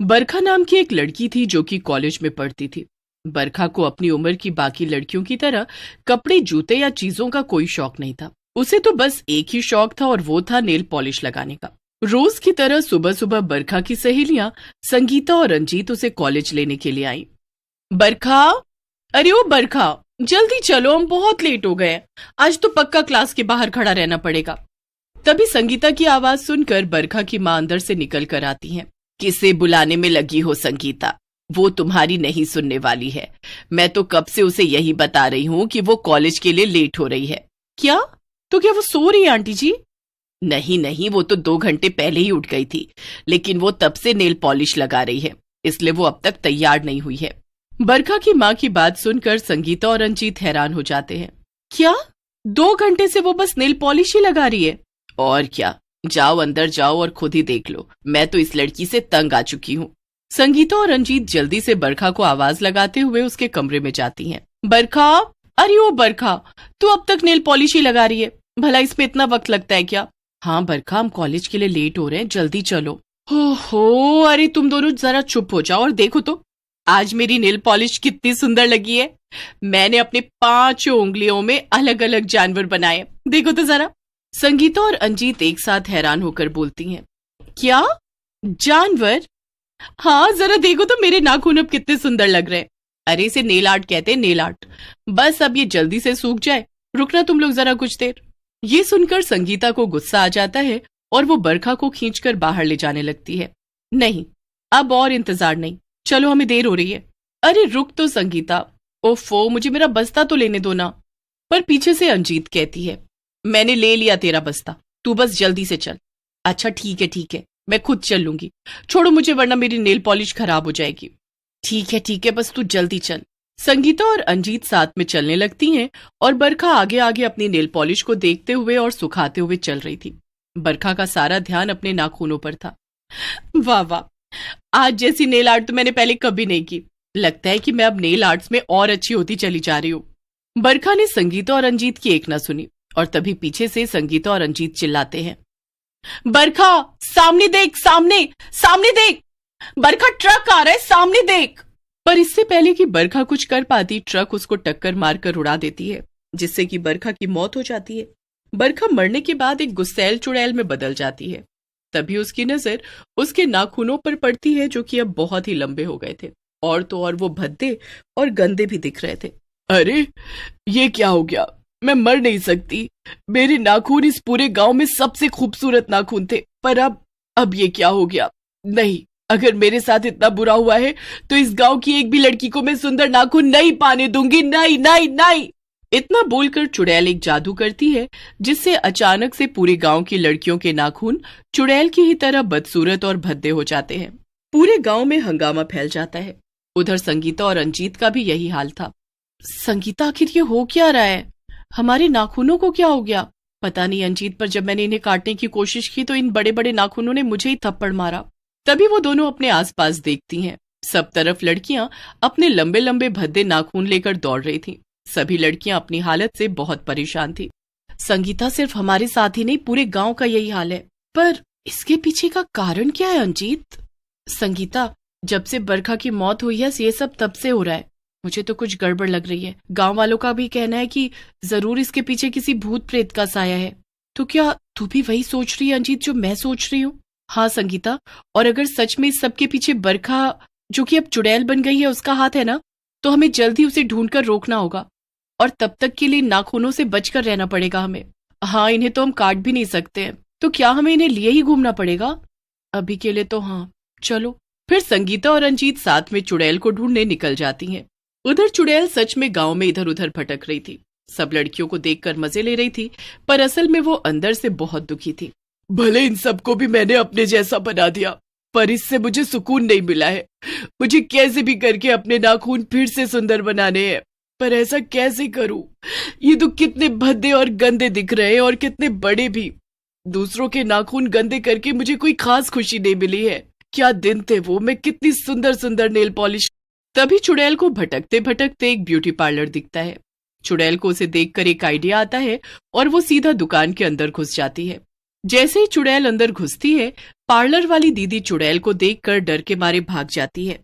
बरखा नाम की एक लड़की थी जो कि कॉलेज में पढ़ती थी। बरखा को अपनी उम्र की बाकी लड़कियों की तरह कपड़े, जूते या चीजों का कोई शौक नहीं था। उसे तो बस एक ही शौक था और वो था नेल पॉलिश लगाने का। रोज की तरह सुबह सुबह बरखा की सहेलियां संगीता और रंजीत उसे कॉलेज लेने के लिए आई। बरखा, अरे ओ बरखा, जल्दी चलो, हम बहुत लेट हो गए। आज तो पक्का क्लास के बाहर खड़ा रहना पड़ेगा। तभी संगीता की आवाज सुनकर बरखा की मां अंदर से निकल कर आती हैं। किसे बुलाने में लगी हो संगीता? वो तुम्हारी नहीं सुनने वाली है। मैं तो कब से उसे यही बता रही हूँ कि वो कॉलेज के लिए लेट हो रही है। क्या? तो क्या वो सो रही है आंटी जी? नहीं नहीं, वो तो 2 घंटे पहले ही उठ गई थी, लेकिन वो तब से नेल पॉलिश लगा रही है, इसलिए वो अब तक तैयार नहीं हुई है। बरखा की माँ की बात सुनकर संगीता और रंजीत हैरान हो जाते हैं। क्या 2 घंटे से वो बस नेल पॉलिश ही लगा रही है? और क्या, जाओ अंदर जाओ और खुद ही देख लो। मैं तो इस लड़की से तंग आ चुकी हूँ। संगीता और रंजीत जल्दी से बरखा को आवाज लगाते हुए उसके कमरे में जाती हैं। बरखा, अरे ओ बरखा, तू अब तक नेल पॉलिश ही लगा रही है? भला इसमें इतना वक्त लगता है क्या? हाँ बरखा, हम कॉलेज के लिए लेट हो रहे हैं, जल्दी चलो। हो, अरे तुम दोनों जरा चुप हो जाओ और देखो तो आज मेरी नेल पॉलिश कितनी सुंदर लगी है। मैंने अपने 5 उंगलियों में अलग अलग जानवर बनाए, देखो तो जरा। संगीता और रंजीत एक साथ हैरान होकर बोलती हैं। क्या जानवर? हाँ जरा देखो तो मेरे नाखून अब कितने सुंदर लग रहे हैं। अरे इसे नेल आर्ट कहते हैं, नेल आर्ट। बस अब ये जल्दी से सूख जाए, रुकना तुम लोग जरा कुछ देर। ये सुनकर संगीता को गुस्सा आ जाता है और वो बरखा को खींचकर बाहर ले जाने लगती है। नहीं, अब और इंतजार नहीं, चलो हमें देर हो रही है। अरे रुक तो संगीता, ओफो, मुझे मेरा बस्ता तो लेने दो ना। पर पीछे से रंजीत कहती है, मैंने ले लिया तेरा बस्ता, तू बस जल्दी से चल। अच्छा ठीक है, मैं खुद चल लूंगी, छोड़ो मुझे वरना मेरी नेल पॉलिश खराब हो जाएगी। ठीक है, बस तू जल्दी चल। संगीता और रंजीत साथ में चलने लगती हैं और बरखा आगे आगे अपनी नेल पॉलिश को देखते हुए और सुखाते हुए चल रही थी। बरखा का सारा ध्यान अपने नाखूनों पर था। वाह वाह, आज जैसी नेल आर्ट तो मैंने पहले कभी नहीं की। लगता है कि मैं अब नेल आर्ट्स में और अच्छी होती चली जा रही हूँ। बरखा ने संगीता और रंजीत की एक ना सुनी और तभी पीछे से संगीता और रंजीत चिल्लाते हैं। बरखा, सामने देख, सामने सामने देख, बरखा ट्रक आ रहा है, सामने देख। पर इससे पहले कि बरखा कुछ कर पाती, ट्रक उसको टक्कर मारकर उड़ा देती है, जिससे कि बरखा की मौत हो जाती है। बरखा मरने के बाद एक गुस्सैल चुड़ैल में बदल जाती है। तभी उसकी नजर उसके नाखूनों पर पड़ती है, जो कि अब बहुत ही लंबे हो गए थे और तो और वो भद्दे और गंदे भी दिख रहे थे। अरे ये क्या हो गया? मैं मर नहीं सकती। मेरे नाखून इस पूरे गांव में सबसे खूबसूरत नाखून थे, पर अब ये क्या हो गया? नहीं, अगर मेरे साथ इतना बुरा हुआ है तो इस गांव की एक भी लड़की को मैं सुंदर नाखून नहीं पाने दूंगी। नहीं नहीं नहीं। इतना बोलकर चुड़ैल एक जादू करती है, जिससे अचानक से पूरे गांव की लड़कियों के नाखून चुड़ैल की ही तरह बदसूरत और भद्दे हो जाते हैं। पूरे गांव में हंगामा फैल जाता है। उधर संगीता और रंजीत का भी यही हाल था। संगीता, आखिर ये हो क्या रहा है? हमारे नाखूनों को क्या हो गया? पता नहीं रंजीत, पर जब मैंने इन्हें काटने की कोशिश की तो इन बड़े बड़े नाखूनों ने मुझे ही थप्पड़ मारा। तभी वो दोनों अपने आसपास देखती हैं। सब तरफ लड़कियां अपने लंबे लंबे भद्दे नाखून लेकर दौड़ रही थीं। सभी लड़कियां अपनी हालत से बहुत परेशान थी। संगीता, सिर्फ हमारे साथ ही नहीं, पूरे गांव का यही हाल है, पर इसके पीछे का कारण क्या है रंजीत? संगीता, जब से बरखा की मौत हुई है ये सब तब से हो रहा है। मुझे तो कुछ गड़बड़ लग रही है। गांव वालों का भी कहना है कि जरूर इसके पीछे किसी भूत प्रेत का साया है। तो क्या तू भी वही सोच रही है रंजीत जो मैं सोच रही हूँ? हाँ संगीता, और अगर सच में इस सबके पीछे बरखा, जो कि अब चुड़ैल बन गई है, उसका हाथ है ना, तो हमें जल्दी उसे ढूंढकर रोकना होगा और तब तक के लिए नाखूनों से बचकर रहना पड़ेगा हमें। हाँ, इन्हें तो हम काट भी नहीं सकते हैं, तो क्या हमें इन्हें लिए ही घूमना पड़ेगा? अभी के लिए तो हाँ, चलो। फिर संगीता और रंजीत साथ में चुड़ैल को ढूंढने निकल जाती हैं। उधर चुड़ैल सच में गांव में इधर उधर भटक रही थी। सब लड़कियों को देखकर मजे ले रही थी, पर असल में वो अंदर से बहुत दुखी थी। भले इन सबको भी मैंने अपने जैसा बना दिया, पर इससे मुझे सुकून नहीं मिला है। मुझे कैसे भी करके अपने नाखून फिर से सुंदर बनाने हैं, पर ऐसा कैसे करूं? ये तो कितने भद्दे और गंदे दिख रहे हैं और कितने बड़े भी। दूसरों के नाखून गंदे करके मुझे कोई खास खुशी नहीं मिली है। क्या दिन थे वो, मैं कितनी सुंदर सुंदर नेल पॉलिश। तभी चुड़ैल को भटकते भटकते एक ब्यूटी पार्लर दिखता है। चुड़ैल को उसे देखकर एक आइडिया आता है और वो सीधा दुकान के अंदर घुस जाती है। जैसे ही चुड़ैल अंदर घुसती है, पार्लर वाली दीदी चुड़ैल को देखकर डर के मारे भाग जाती है।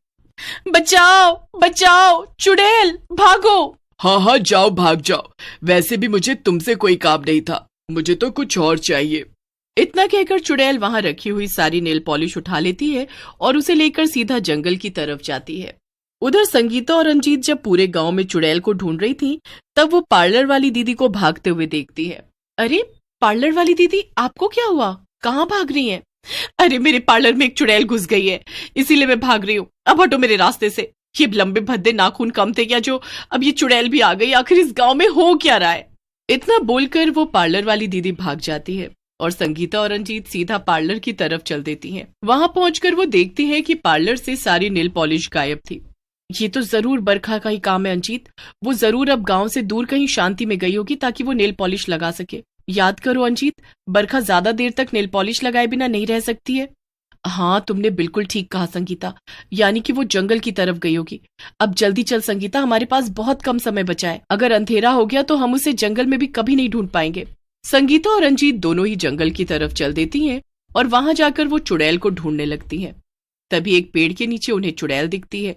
बचाओ बचाओ, चुड़ैल भागो। हाँ हाँ, जाओ भाग जाओ, वैसे भी मुझे तुमसे कोई काम नहीं था, मुझे तो कुछ और चाहिए। इतना कहकर चुड़ैल वहां रखी हुई सारी नेल पॉलिश उठा लेती है और उसे लेकर सीधा जंगल की तरफ जाती है। उधर संगीता और रंजीत जब पूरे गांव में चुड़ैल को ढूंढ रही थी, तब वो पार्लर वाली दीदी को भागते हुए देखती है। अरे पार्लर वाली दीदी, आपको क्या हुआ? कहाँ भाग रही हैं? अरे मेरे पार्लर में एक चुड़ैल घुस गई है, इसीलिए मैं भाग रही हूँ, अब हटो मेरे रास्ते से। ये लंबे भद्दे नाखून कम थे क्या जो अब ये चुड़ैल भी आ गई? आखिर इस गांव में हो क्या रहा है? इतना बोलकर वो पार्लर वाली दीदी भाग जाती है और संगीता और रंजीत सीधा पार्लर की तरफ चल देती हैं। वहां पहुंचकर वो देखती हैं कि पार्लर से सारी नेल पॉलिश गायब थी। ये तो जरूर बरखा का ही काम है अंजीत, वो जरूर अब गांव से दूर कहीं शांति में गई होगी ताकि वो नेल पॉलिश लगा सके। याद करो अंजीत, बरखा ज्यादा देर तक नेल पॉलिश लगाए बिना नहीं रह सकती है। हाँ, तुमने बिल्कुल ठीक कहा संगीता, यानी कि वो जंगल की तरफ गई होगी। अब जल्दी चल संगीता, हमारे पास बहुत कम समय बचा है, अगर अंधेरा हो गया तो हम उसे जंगल में भी कभी नहीं ढूंढ पाएंगे। संगीता और रंजीत दोनों ही जंगल की तरफ चल देती हैं और वहां जाकर वो चुड़ैल को ढूंढने लगती हैं। तभी एक पेड़ के नीचे उन्हें चुड़ैल दिखती है,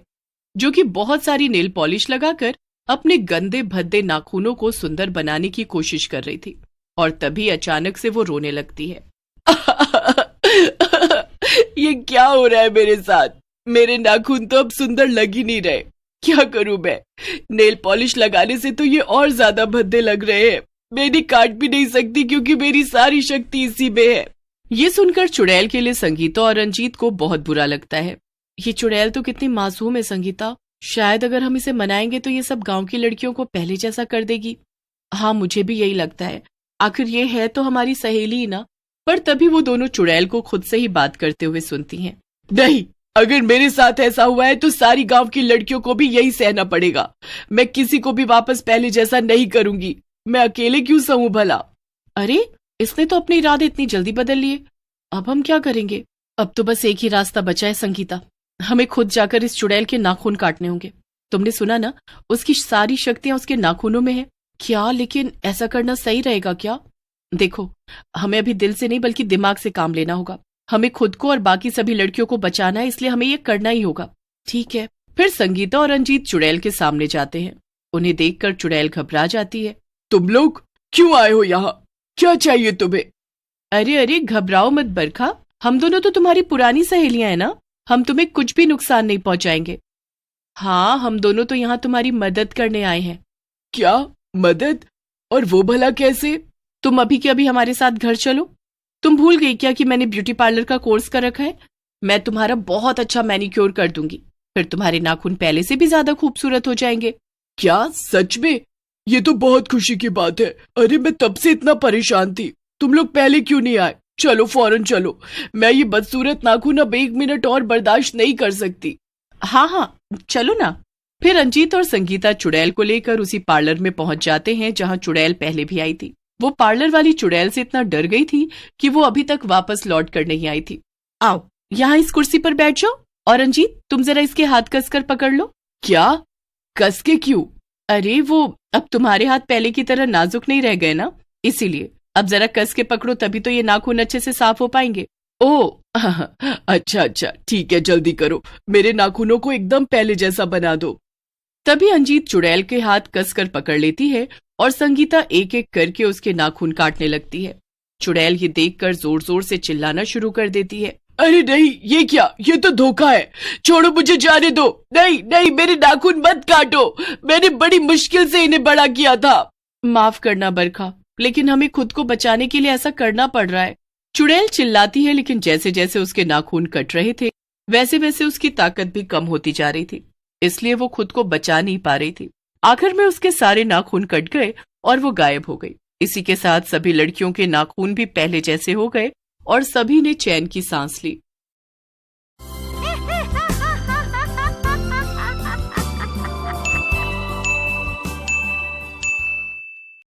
जो कि बहुत सारी नेल पॉलिश लगाकर अपने गंदे भद्दे नाखूनों को सुंदर बनाने की कोशिश कर रही थी। और तभी अचानक से वो रोने लगती है। ये क्या हो रहा है मेरे साथ? मेरे नाखून तो अब सुंदर लग ही नहीं रहे, क्या करूं मैं? नेल पॉलिश लगाने से तो ये और ज्यादा भद्दे लग रहे हैं। मैं इन्हें काट भी नहीं सकती क्योंकि मेरी सारी शक्ति इसी में है। ये सुनकर चुड़ैल के लिए संगीता और रंजीत को बहुत बुरा लगता है। ये चुड़ैल तो कितनी मासूम है संगीता, शायद अगर हम इसे मनाएंगे तो ये सब गांव की लड़कियों को पहले जैसा कर देगी। हाँ, मुझे भी यही लगता है, आखिर ये है तो हमारी सहेली ही ना। पर तभी वो दोनों चुड़ैल को खुद से ही बात करते हुए सुनती हैं। नहीं, अगर मेरे साथ ऐसा हुआ है तो सारी गांव की लड़कियों को भी यही सहना पड़ेगा। मैं किसी को भी वापस पहले जैसा नहीं करूंगी, मैं अकेले क्यों सहूं भला? अरे, इसने तो अपने इरादे इतनी जल्दी बदल लिए, अब हम क्या करेंगे? अब तो बस एक ही रास्ता बचा है संगीता, हमें खुद जाकर इस चुड़ैल के नाखून काटने होंगे। तुमने सुना ना, उसकी सारी शक्तियां उसके नाखूनों में है। क्या, लेकिन ऐसा करना सही रहेगा क्या? देखो, हमें अभी दिल से नहीं बल्कि दिमाग से काम लेना होगा। हमें खुद को और बाकी सभी लड़कियों को बचाना है, इसलिए हमें ये करना ही होगा। ठीक है। फिर संगीता और रंजीत चुड़ैल के सामने जाते हैं। उन्हें देखकर चुड़ैल घबरा जाती है। तुम लोग क्यों आए हो यहाँ? क्या चाहिए तुम्हें? अरे अरे, घबराओ मत बरखा, हम दोनों तो तुम्हारी पुरानी सहेलियां हैं ना, हम तुम्हें कुछ भी नुकसान नहीं पहुंचाएंगे। हाँ, हम दोनों तो यहाँ तुम्हारी मदद करने आए हैं। क्या मदद? और वो भला कैसे? तुम अभी के अभी हमारे साथ घर चलो। तुम भूल गई क्या कि मैंने ब्यूटी पार्लर का कोर्स कर रखा है? मैं तुम्हारा बहुत अच्छा मैनिक्योर कर दूंगी, फिर तुम्हारे नाखून पहले से भी ज्यादा खूबसूरत हो जाएंगे। क्या सच में? ये तो बहुत खुशी की बात है। अरे मैं तब से इतना परेशान थी, तुम लोग पहले क्यों नहीं आए? चलो फौरन चलो, मैं ये बदसूरत नाखून अब 1 मिनट और बर्दाश्त नहीं कर सकती। हाँ हाँ, चलो ना। फिर रंजीत और संगीता चुड़ैल को लेकर उसी पार्लर में पहुंच जाते हैं जहां चुड़ैल पहले भी आई थी। वो पार्लर वाली चुड़ैल से इतना डर गई थी कि वो अभी तक वापस लौट कर नहीं आई थी। आओ, यहाँ इस कुर्सी पर बैठ जाओ और रंजीत, तुम जरा इसके हाथ कसकर पकड़ लो। क्या? कस के क्यों? अरे वो अब तुम्हारे हाथ पहले की तरह नाजुक नहीं रह गए ना, इसीलिए अब जरा कस के पकड़ो, तभी तो ये नाखून अच्छे से साफ हो पाएंगे। ओह अच्छा अच्छा, ठीक है, जल्दी करो, मेरे नाखूनों को एकदम पहले जैसा बना दो। तभी अंजीत चुड़ैल के हाथ कसकर पकड़ लेती है और संगीता एक एक करके उसके नाखून काटने लगती है। चुड़ैल ये देखकर जोर जोर से चिल्लाना शुरू कर देती है। अरे नहीं, ये क्या? ये तो धोखा है, छोड़ो, मुझे जाने दो। नहीं नहीं, मेरे नाखून मत काटो, मैंने बड़ी मुश्किल से इन्हें बड़ा किया था। माफ करना बरखा, लेकिन हमें खुद को बचाने के लिए ऐसा करना पड़ रहा है। चुड़ैल चिल्लाती है, लेकिन जैसे जैसे उसके नाखून कट रहे थे वैसे वैसे उसकी ताकत भी कम होती जा रही थी, इसलिए वो खुद को बचा नहीं पा रही थी। आखिर में उसके सारे नाखून कट गए और वो गायब हो गई। इसी के साथ सभी लड़कियों के नाखून भी पहले जैसे हो गए और सभी ने चैन की सांस ली।